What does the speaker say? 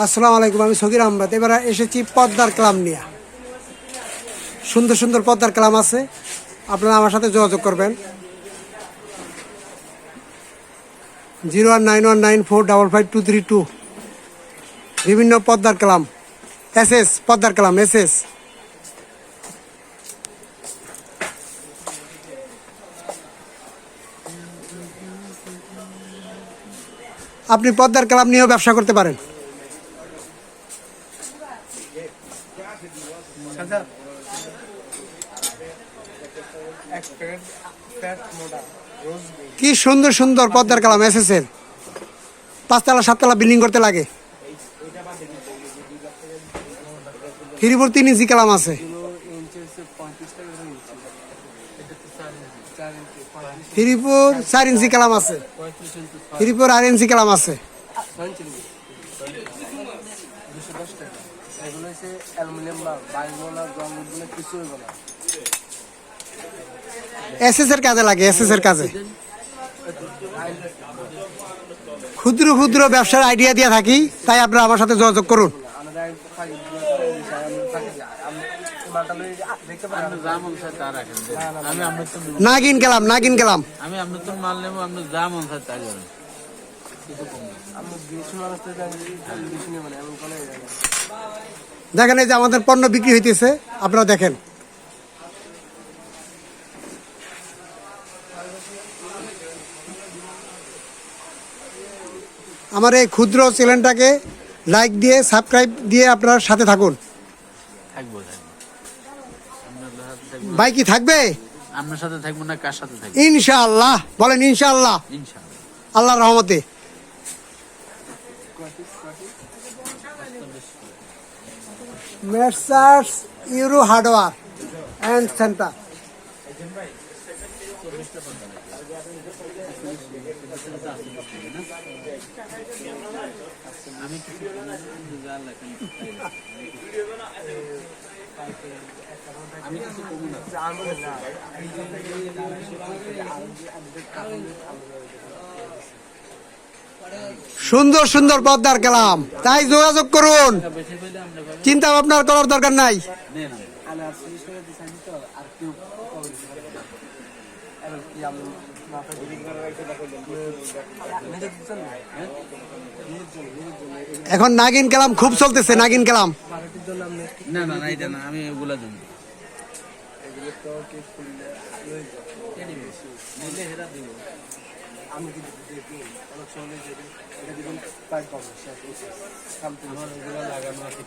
আসসালামু আলাইকুম, আমি সগির আহমদ। এবার এসেছি পদ্মার ক্লাম নিয়ে। সুন্দর সুন্দর পদ্মার ক্লাম আছে, আপনারা আমার সাথে যোগাযোগ করবেন। 019194555232। বিভিন্ন পদ্মার ক্লাম, SS পদ্মার ক্লাম SS। আপনি পদ্মার ক্লাম নিয়েও ব্যবসা করতে পারেন। কি সুন্দর সুন্দর পদ্মার কালাম SS এর। 5 তলা 7 তলা বিল্ডিং করতে লাগে। হিরিপুর 3 ইঞ্চি কালাম আছে। হিরিপুর 4 ইঞ্চি কালাম আছে। হিরিপুর 8 ইঞ্চি কালাম আছে। SS এর কাজে লাগে, SS এর কাজে। ক্ষুদ্র ক্ষুদ্র ব্যবসার আইডিয়া দিয়ে থাকি, তাই আপনারা আমার সাথে যোগাযোগ করুন। নাগিন গেলাম, নাগিন গেলাম। আমি আপনার তো মাল নেবো, আপনার যা মন চায় তাই করেন। দেখেন, এই যে আমাদের পণ্য বিক্রি হইতেছে, আপনারা দেখেন। আমার এই ক্ষুদ্র চ্যানেলটাকে লাইক দিয়ে সাবস্ক্রাইব দিয়ে আপনার সাথে থাকুন। থাকবো ভাই কি থাকবে? আপনার সাথে থাকবো না, কার সাথে থাকবো? ইনশাআল্লাহ। বলেন ইনশাআল্লাহ। ইনশাআল্লাহ, আল্লাহর রহমতে। Messrs euro hardware and centre. আমি কিছু কমু না। সুন্দর সুন্দর পদ্মার কালাম, তাই যোগাযোগ করুন। চিন্তা ভাবনা করার দরকার নাই। এখন নাগিন কালাম খুব চলতেছে, নাগিন কালাম। না না না, এটা না, আমি ওগুলা জন্য লাগানো আছে।